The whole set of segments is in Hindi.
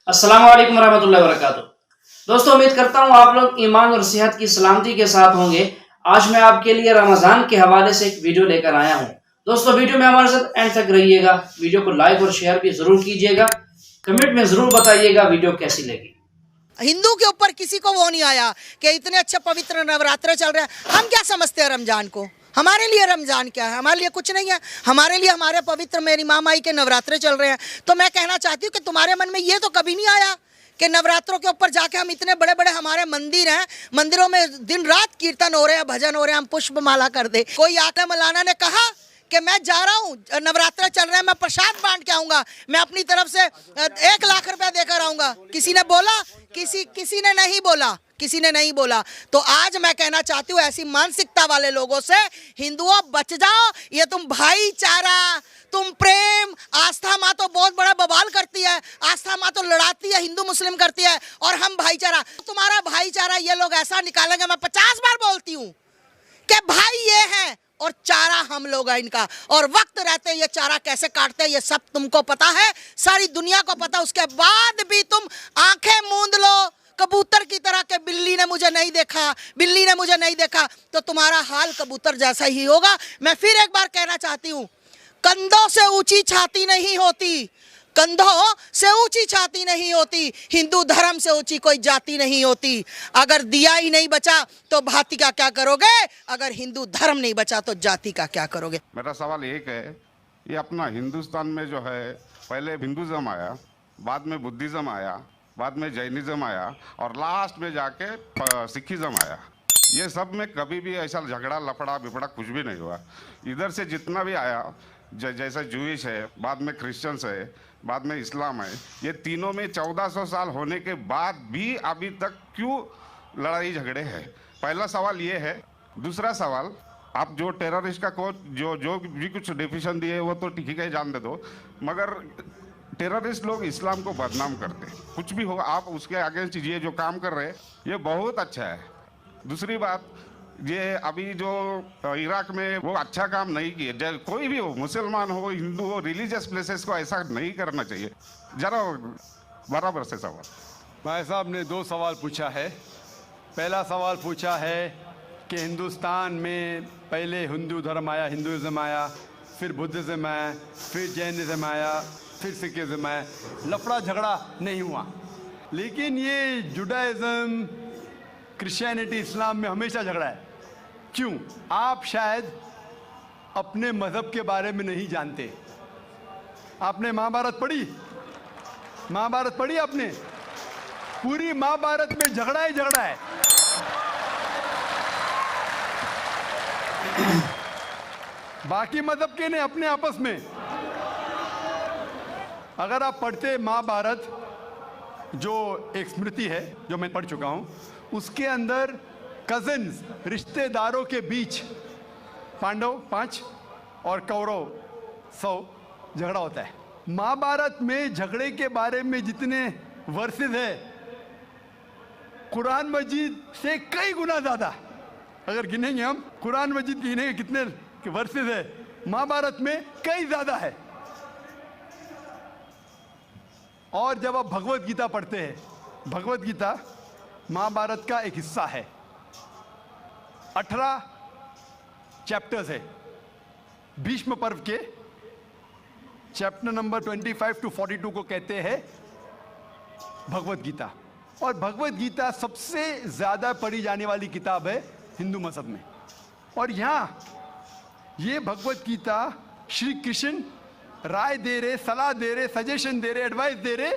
अस्सलाम वालेकुम रहमतुल्लाहि व बरकातुहू। दोस्तों, उम्मीद करता हूँ आप लोग ईमान और सेहत की सलामती के साथ होंगे। आज मैं आपके लिए रमज़ान के हवाले से एक वीडियो लेकर आया हूँ। दोस्तों, वीडियो में हमारे साथ एंड तक रहिएगा। वीडियो को लाइक और शेयर भी जरूर कीजिएगा। कमेंट में जरूर बताइएगा वीडियो कैसी लगी। हिंदू के ऊपर किसी को वो नहीं आया कि इतने अच्छे पवित्र नवरात्र चल रहे हैं। हम क्या समझते हैं रमजान को? हमारे लिए रमजान क्या है? हमारे लिए कुछ नहीं है। हमारे लिए हमारे पवित्र मेरी माँ माई के नवरात्रे चल रहे हैं। तो मैं कहना चाहती हूँ कि तुम्हारे मन में ये तो कभी नहीं आया कि नवरात्रों के ऊपर जाके हम इतने बड़े बड़े हमारे मंदिर हैं, मंदिरों में दिन रात कीर्तन हो रहे हैं, भजन हो रहे हैं, हम पुष्प माला कर दे। कोई आके मौलाना ने कहा कि मैं जा रहा हूँ, नवरात्र चल रहे हैं, मैं प्रसाद बांट के आऊंगा, मैं अपनी तरफ से 1 लाख रुपया देकर आऊंगा। किसी ने बोला? किसी ने नहीं बोला, किसी ने नहीं बोला। तो आज मैं कहना चाहती हूँ ऐसी मानसिकता वाले लोगों से हिंदुओं बच जाओ। ये तुम भाईचारा, तुम प्रेम, आस्था माँ तो बहुत बड़ा बवाल करती है, आस्था माँ तो लड़ाती है, हिंदू मुस्लिम करती है, और हम भाईचारा, तुम्हारा भाईचारा ये लोग ऐसा निकालेंगे। मैं 50 बार बोलती हूँ कि भाई ये है और चारा हम लोग हैं इनका, और वक्त रहते ये चारा कैसे काटते हैं ये सब तुमको पता है, सारी दुनिया को पता। उसके बाद भी तुम आंखें मूंद लो कबूतर की तरह के बिल्ली ने मुझे नहीं देखा, बिल्ली ने मुझे नहीं देखा, तो तुम्हारा हाल कबूतर जैसा ही होगा। मैं फिर एक बार कहना चाहती हूँ, कंधों से ऊंची छाती नहीं होती, कंधों से ऊंची छाती नहीं होती, हिंदू धर्म से ऊंची कोई जाति नहीं होती। अगर दिया ही नहीं बचा तो भाती का क्या करोगे? अगर हिंदू धर्म नहीं बचा तो जाति का क्या करोगे? मेरा सवाल एक है, ये अपना हिंदुस्तान में जो है, पहले हिंदुज़म आया, बाद में बुद्धिज़्म आया, बाद में जैनिज़्म आया, और लास्ट में जाके सिखिज़्म आया। ये सब में कभी भी ऐसा झगड़ा लफड़ा बिपड़ा कुछ भी नहीं हुआ। इधर से जितना भी आया, जैसे जूइश है, बाद में क्रिश्चियंस है, बाद में इस्लाम है, ये तीनों में 1400 साल होने के बाद भी अभी तक क्यों लड़ाई झगड़े हैं? पहला सवाल ये है। दूसरा सवाल, आप जो टेररिस्ट का जो भी कुछ डेफिनेशन दिए वो तो ठीक है, जान दे दो, मगर टेररिस्ट लोग इस्लाम को बदनाम करते हैं। कुछ भी हो, आप उसके अगेंस्ट ये जो काम कर रहे हैं ये बहुत अच्छा है। दूसरी बात, ये अभी जो इराक में वो अच्छा काम नहीं किए, कोई भी हो, मुसलमान हो, हिंदू हो, रिलीजियस प्लेसेस को ऐसा नहीं करना चाहिए। जरा बराबर से सवाल। भाई साहब ने 2 सवाल पूछा है। पहला सवाल पूछा है कि हिंदुस्तान में पहले हिंदू धर्म आया, हिंदुइज्म आया, फिर बुद्धिज्म आया, फिर जैनिज्म आया, फिर सिखिज्म आया, लफड़ा झगड़ा नहीं हुआ। लेकिन ये जुडाइज्म, क्रिश्चियनिटी, इस्लाम में हमेशा झगड़ा है। क्यों? आप शायद अपने मज़हब के बारे में नहीं जानते। आपने महाभारत पढ़ी? महाभारत पढ़ी आपने? पूरी महाभारत में झगड़ा ही झगड़ा है। बाकी मज़हब के नहीं, अपने आपस में। अगर आप पढ़ते महाभारत, जो एक स्मृति है जो मैं पढ़ चुका हूं, उसके अंदर कजिन्स, रिश्तेदारों के बीच पांडव 5 और कौरव 100 झगड़ा होता है। महाभारत में झगड़े के बारे में जितने वर्सेस है, कुरान मजीद से कई गुना ज़्यादा। अगर गिनेंगे हम, कुरान मजीद गिनेंगे कितने वर्सेस है, महाभारत में कई ज़्यादा है। और जब आप भगवत गीता पढ़ते हैं, भगवत गीता महाभारत का एक हिस्सा है, 18 चैप्टर्स है। भीष्म पर्व के चैप्टर नंबर 25 to 42 को कहते हैं भगवत गीता। और भगवत गीता सबसे ज़्यादा पढ़ी जाने वाली किताब है हिंदू मज़हब में। और यहाँ ये भगवत गीता श्री कृष्ण राय दे रहे, सलाह दे रहे, सजेशन दे रहे, एडवाइस दे रहे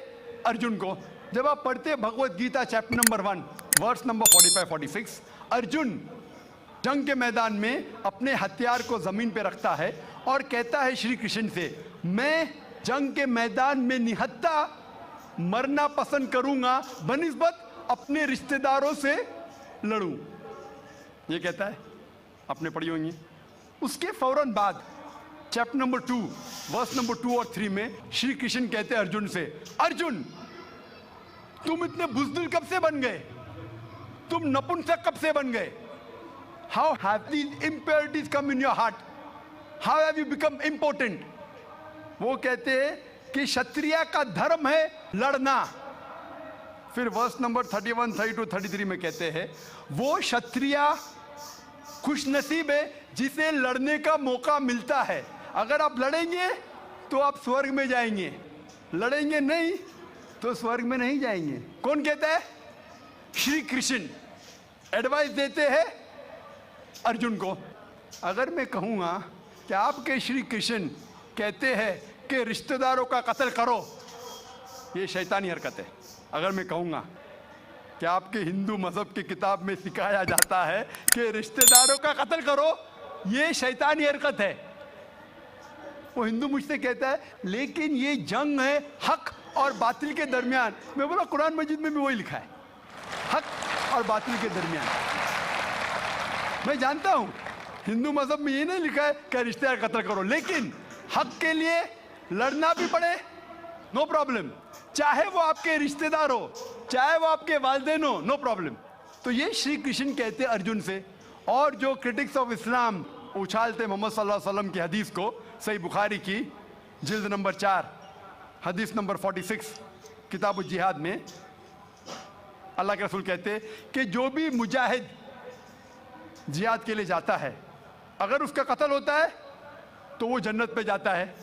अर्जुन को। जब आप पढ़ते Bhagavad Gita chapter number 1 verse number 45-46, Arjun जंग के मैदान में अपने हथियार को जमीन पे रखता है और कहता है श्री कृष्ण से, मैं जंग के मैदान में निहत्था मरना पसंद करूंगा बनिस्बत अपने रिश्तेदारों से लड़ूं। ये कहता है, आपने पढ़ी होंगी। उसके फौरन बाद चैप्टर नंबर 2 वर्स नंबर 2 और 3 में श्री कृष्ण कहते हैं अर्जुन से, अर्जुन तुम इतने बुज़दिल कब से बन गए? तुम नपुंसक कब से बन गए? How have these impurities come in your heart? How have you become impotent? वो कहते हैं कि क्षत्रिय का धर्म है लड़ना, फिर वर्स नंबर 31, 32, 33 में कहते हैं, वो क्षत्रिय खुशनसीब है जिसे लड़ने का मौका मिलता है। अगर आप लड़ेंगे तो आप स्वर्ग में जाएंगे, लड़ेंगे नहीं तो स्वर्ग में नहीं जाएंगे। कौन कहता है? श्री कृष्ण एडवाइस देते हैं अर्जुन को। अगर मैं कहूँगा कि आपके श्री कृष्ण कहते हैं कि रिश्तेदारों का कत्ल करो, ये शैतानी हरकत है। अगर मैं कहूँगा कि आपके हिंदू मजहब की किताब में सिखाया जाता है कि रिश्तेदारों का कत्ल करो, ये शैतानी हरकत है। वो हिंदू मुझसे कहता है लेकिन ये जंग है हक और बातिल के दरमियान। मैं बोला कुरान मजीद में भी वही लिखा है, हक और बातिल के दरमियान। मैं जानता हूँ हिंदू मजहब में ये नहीं लिखा है कि रिश्तेदार कत्ल करो, लेकिन हक के लिए लड़ना भी पड़े, नो प्रॉब्लम। चाहे वो आपके रिश्तेदार हो, चाहे वो आपके वालिदैन हो, नो प्रॉब्लम। तो ये श्री कृष्ण कहते अर्जुन से। और जो क्रिटिक्स ऑफ इस्लाम उछालते मोहम्मद सल्लल्लाहु अलैहि वसल्लम की हदीस को, सही बुखारी की जिल्द नंबर 4 हदीस नंबर 46 किताब जिहाद में अल्लाह के रसूल कहते कि जो भी मुजाहिद जिहाद के लिए जाता है, अगर उसका कत्ल होता है तो वो जन्नत पे जाता है,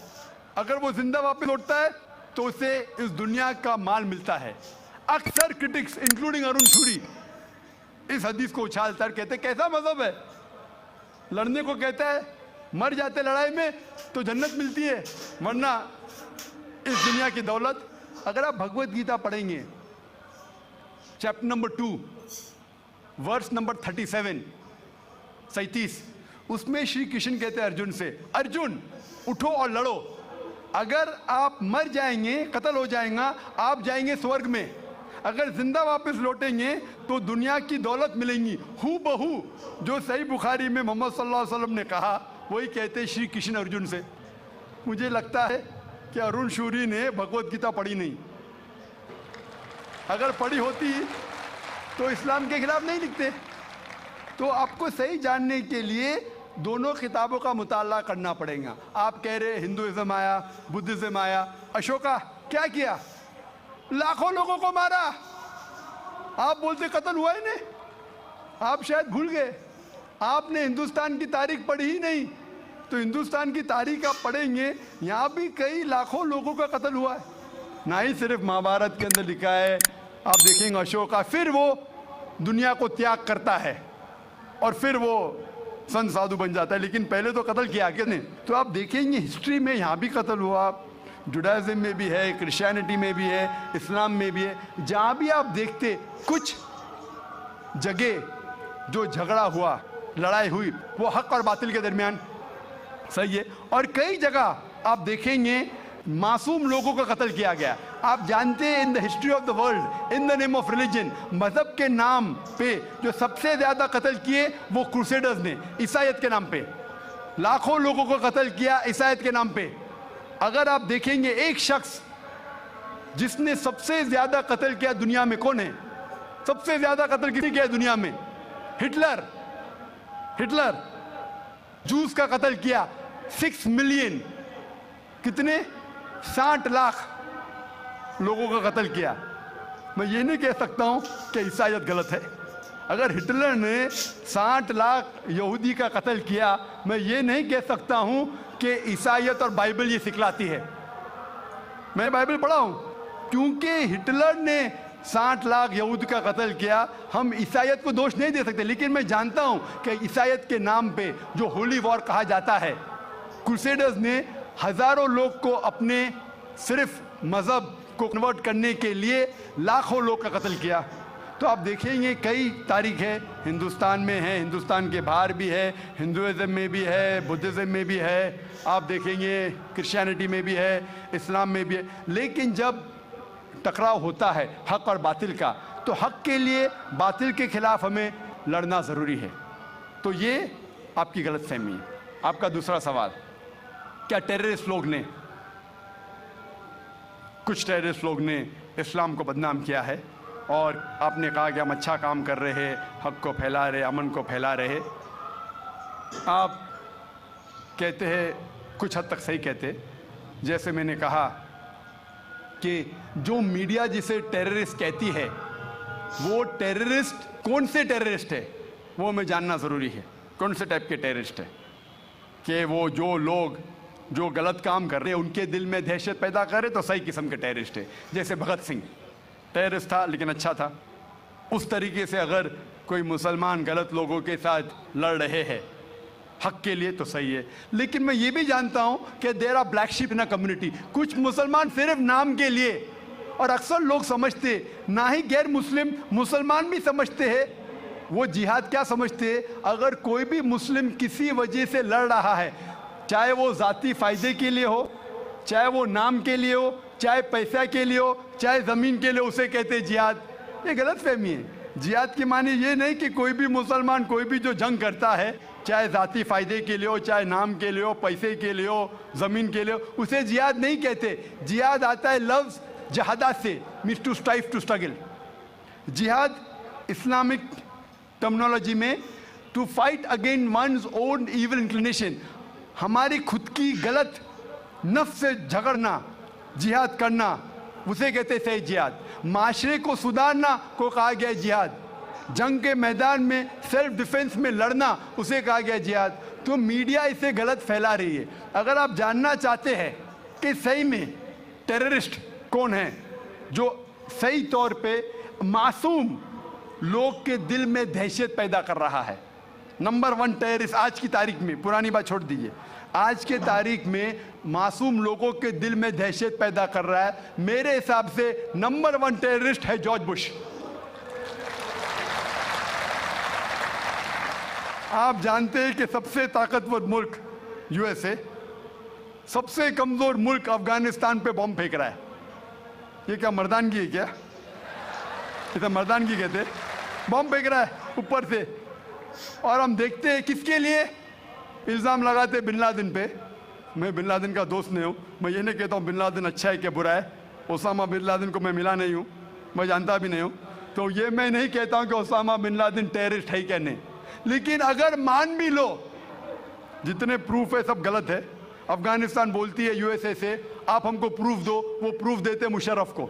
अगर वो जिंदा वापस लौटता है तो उसे इस दुनिया का माल मिलता है। अक्सर क्रिटिक्स इंक्लूडिंग अरुण शूरी इस हदीस को उछालकर कहते कैसा मजहब है, लड़ने को कहता है, मर जाते लड़ाई में तो जन्नत मिलती है, वरना इस दुनिया की दौलत। अगर आप भगवत गीता पढ़ेंगे चैप्टर नंबर 2 वर्स नंबर 37, उसमें श्री कृष्ण कहते हैं अर्जुन से, अर्जुन उठो और लड़ो। अगर आप मर जाएंगे, कत्ल हो जाएगा, आप जाएंगे स्वर्ग में। अगर जिंदा वापस लौटेंगे तो दुनिया की दौलत मिलेंगी। हू बहू जो सही बुखारी में मोहम्मद सल्लल्लाहु अलैहि वसल्लम ने कहा, वही कहते श्री कृष्ण अर्जुन से। मुझे लगता है कि अरुण शूरी ने भगवत गीता पढ़ी नहीं। अगर पढ़ी होती तो इस्लाम के खिलाफ नहीं लिखते। तो आपको सही जानने के लिए दोनों किताबों का मुताला करना पड़ेगा। आप कह रहे हिंदुइज्म आया, बुद्धिज्म आया। अशोका क्या किया? लाखों लोगों को मारा। आप बोलते कत्ल हुआ ही नहीं। आप शायद भूल गए, आपने हिंदुस्तान की तारीख पढ़ी ही नहीं। तो हिंदुस्तान की तारीख आप पढ़ेंगे, यहाँ भी कई लाखों लोगों का कत्ल हुआ है। ना ही सिर्फ महाभारत के अंदर लिखा है। आप देखेंगे अशोका फिर वो दुनिया को त्याग करता है और फिर वो संत साधु बन जाता है, लेकिन पहले तो कत्ल किया किसने? तो आप देखेंगे हिस्ट्री में यहाँ भी कत्ल हुआ, जुडाइज्म में भी है, क्रिश्चियनिटी में भी है, इस्लाम में भी है। जहाँ भी आप देखते कुछ जगह जो झगड़ा हुआ, लड़ाई हुई, वो हक और बातिल के दरमियान, सही है। और कई जगह आप देखेंगे मासूम लोगों का कत्ल किया गया। आप जानते हैं in the history of the world, in the name of religion, मजहब के नाम पे जो सबसे ज्यादा कत्ल किए वो क्रूसेडर्स ने, ईसाईयत के नाम पे लाखों लोगों को कत्ल किया ईसाईयत के नाम पे। अगर आप देखेंगे एक शख्स जिसने सबसे ज्यादा कत्ल किया दुनिया में, कौन है? सबसे ज्यादा कत्ल किसने किया दुनिया में? हिटलर। हिटलर जूस का कत्ल किया 6 मिलियन, कितने? 60 लाख लोगों का कत्ल किया। मैं ये नहीं कह सकता हूं कि ईसाईयत गलत है। अगर हिटलर ने 60 लाख यहूदी का कत्ल किया, मैं ये नहीं कह सकता हूं कि ईसाईयत और बाइबल ये सिखलाती है। मैं बाइबल पढ़ा हूं, क्योंकि हिटलर ने 60 लाख यहूद का कत्ल किया। हम ईसाईयत को दोष नहीं दे सकते, लेकिन मैं जानता हूं कि ईसाईयत के नाम पे जो होली वॉर कहा जाता है, क्रूसेडर्स ने हजारों लोग को अपने सिर्फ मजहब को कन्वर्ट करने के लिए लाखों लोग का कत्ल किया। तो आप देखेंगे कई तारीख है, हिंदुस्तान में है, हिंदुस्तान के बाहर भी है, हिंदुइज्म में भी है, बुद्धिज्म में भी है, आप देखेंगे क्रिश्चियनिटी में भी है, इस्लाम में भी है। लेकिन जब टकराव होता है हक और बातिल का, तो हक के लिए बातिल के खिलाफ हमें लड़ना ज़रूरी है। तो ये आपकी गलतफहमी है। आपका दूसरा सवाल, क्या टेररिस्ट लोग ने, कुछ टेररिस्ट लोग ने इस्लाम को बदनाम किया है और आपने कहा कि हम अच्छा काम कर रहे हैं, हक को फैला रहे, अमन को फैला रहे। आप कहते हैं, कुछ हद तक सही कहते, जैसे मैंने कहा कि जो मीडिया जिसे टेररिस्ट कहती है, वो टेररिस्ट कौन से टेररिस्ट है वो हमें जानना ज़रूरी है। कौन से टाइप के टेररिस्ट है, कि वो जो लोग जो गलत काम कर रहे हैं उनके दिल में दहशत पैदा करे तो सही किस्म के टेररिस्ट है। जैसे भगत सिंह टेररिस्ट था लेकिन अच्छा था, उस तरीके से अगर कोई मुसलमान गलत लोगों के साथ लड़ रहे हैं हक के लिए तो सही है। लेकिन मैं ये भी जानता हूँ कि there are black sheep in a community. कुछ मुसलमान सिर्फ नाम के लिए, और अक्सर लोग समझते ना ही गैर मुस्लिम मुसलमान भी समझते हैं वो जिहाद क्या समझते हैं। अगर कोई भी मुस्लिम किसी वजह से लड़ रहा है, चाहे वो ज़ाती फ़ायदे के लिए हो, चाहे वो नाम के लिए हो, चाहे पैसा के लिए हो, चाहे ज़मीन के लिए, उसे कहते हैं जिहाद। ये गलत फहमी है। जिहाद की माने ये नहीं कि कोई भी मुसलमान कोई भी जो जंग करता है, चाहे ज़ाती फ़ायदे के लिए हो, चाहे नाम के लिए हो, पैसे के लिए हो, ज़मीन के लिए हो, उसे जिहाद नहीं कहते। जिहाद आता है लफ्ज़ जहादा से, means to strive, to struggle. जिहाद इस्लामिक टर्मिनोलॉजी में to fight against one's own evil inclination, हमारी खुद की गलत नफ्स से झगड़ना, जिहाद करना, उसे कहते सही जिहाद। माशरे को सुधारना को कहा गया जिहाद। जंग के मैदान में सेल्फ डिफेंस में लड़ना उसे कहा गया जिहाद। तो मीडिया इसे गलत फैला रही है। अगर आप जानना चाहते हैं कि सही में टेररिस्ट कौन है जो सही तौर पे मासूम लोग के दिल में दहशत पैदा कर रहा है, नंबर 1 टेररिस्ट आज की तारीख में, पुरानी बात छोड़ दीजिए, आज के तारीख में मासूम लोगों के दिल में दहशत पैदा कर रहा है, मेरे हिसाब से नंबर 1 टेररिस्ट है जॉर्ज बुश। आप जानते हैं कि सबसे ताकतवर मुल्क यूएसए, सबसे कमजोर मुल्क अफगानिस्तान पे बम फेंक रहा है। ये क्या मर्दानगी है क्या? इसे मर्दानगी कहते हैं। बम फेंक रहा है ऊपर से, और हम देखते हैं किसके लिए इल्ज़ाम लगाते बिन लादेन पे। मैं बिन लादेन का दोस्त नहीं हूँ, मैं ये नहीं कहता हूँ बिन लादेन अच्छा है क्या बुरा है। ओसामा बिन लादेन को मैं मिला नहीं हूँ, मैं जानता भी नहीं हूँ, तो ये मैं नहीं कहता हूँ कि ओसामा बिन लादेन टेररिस्ट है क्या नहीं। लेकिन अगर मान भी लो, जितने प्रूफ है सब गलत है। अफगानिस्तान बोलती है यूएसए से आप हमको प्रूफ दो, वो प्रूफ देते मुशर्रफ को,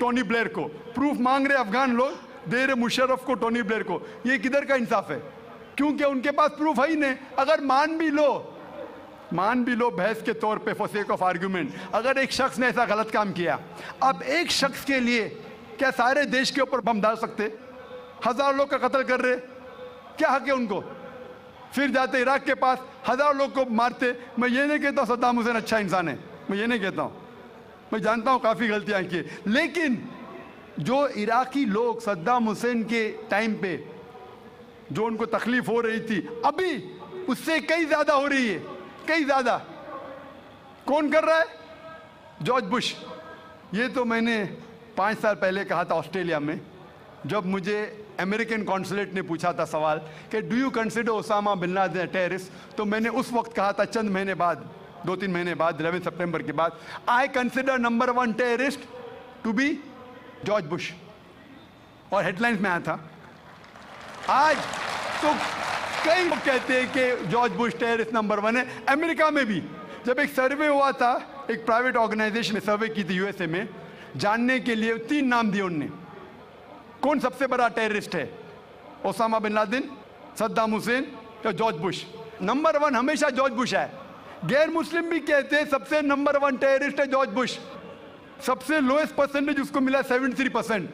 टोनी ब्लेयर को। प्रूफ मांग रहे अफगान लोग, दे रहे मुशर्रफ को, टोनी ब्लेयर को। ये किधर का इंसाफ है? क्योंकि उनके पास प्रूफ है ही नहीं। अगर मान भी लो बहस के तौर पे, फॉर सेक ऑफ आर्ग्यूमेंट, अगर एक शख्स ने ऐसा गलत काम किया, अब एक शख्स के लिए क्या सारे देश के ऊपर बम डाल सकते? 1000 लोग का कत्ल कर रहे, क्या हक है उनको? फिर जाते इराक के पास 1000 लोग को मारते। मैं ये नहीं कहता सद्दाम हुसैन अच्छा इंसान है, मैं ये नहीं कहता हूँ, मैं जानता हूँ काफ़ी गलतियाँ की, लेकिन जो इराकी लोग सद्दाम हुसैन के टाइम पे जो उनको तकलीफ हो रही थी, अभी उससे कई ज़्यादा हो रही है, कई ज़्यादा। कौन कर रहा है? George Bush. ये तो मैंने 5 साल पहले कहा था ऑस्ट्रेलिया में, जब मुझे अमेरिकन कॉन्सुलेट ने पूछा था सवाल कि do you consider Osama bin Laden terrorist, तो मैंने उस वक्त कहा था, चंद महीने बाद, 2-3 महीने बाद, 11 सितंबर के बाद, I consider number 1 terrorist to be George Bush, और हेडलाइंस में आया था। आज तो कई लोग कहते हैं कि जॉर्ज बुश टेररिस्ट नंबर 1 है। अमेरिका में भी जब एक सर्वे हुआ था, एक प्राइवेट ऑर्गेनाइजेशन ने सर्वे की थी यूएसए में, जानने के लिए 3 नाम दिए उनने, कौन सबसे बड़ा टेररिस्ट है, Osama bin Laden, Saddam Hussein या जॉर्ज बुश। नंबर 1 हमेशा जॉर्ज बुश है। गैर मुस्लिम भी कहते हैं सबसे नंबर 1 टेररिस्ट है जॉर्ज बुश। सबसे लोएस्ट परसेंटेज उसको मिला 73%,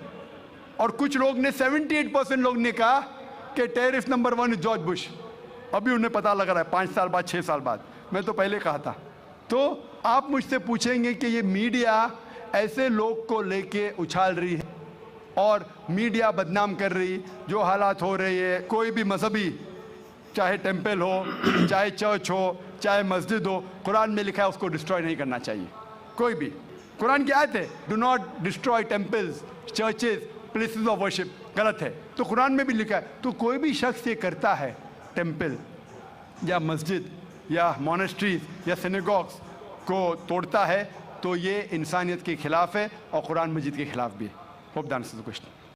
और कुछ लोग ने 78% लोग ने कहा कि टेररिस्ट नंबर 1 है जॉर्ज बुश। अभी उन्हें पता लग रहा है 5 साल बाद, 6 साल बाद। मैं तो पहले कहा था। तो आप मुझसे पूछेंगे कि ये मीडिया ऐसे लोग को लेके उछाल रही है और मीडिया बदनाम कर रही, जो हालात हो रही है, कोई भी मजहबी, चाहे टेम्पल हो, चाहे चर्च हो, चाहे मस्जिद हो, कुरान में लिखा है उसको डिस्ट्रॉय नहीं करना चाहिए। कोई भी, कुरान की आयत है, do not destroy temples, churches, places of worship, गलत है, तो कुरान में भी लिखा है। तो कोई भी शख्स ये करता है, टेम्पल या मस्जिद या मोनेस्ट्रीज या सिनेगॉग्स को तोड़ता है, तो ये इंसानियत के खिलाफ है और कुरान मजीद के खिलाफ भी है। Hope that answers the question.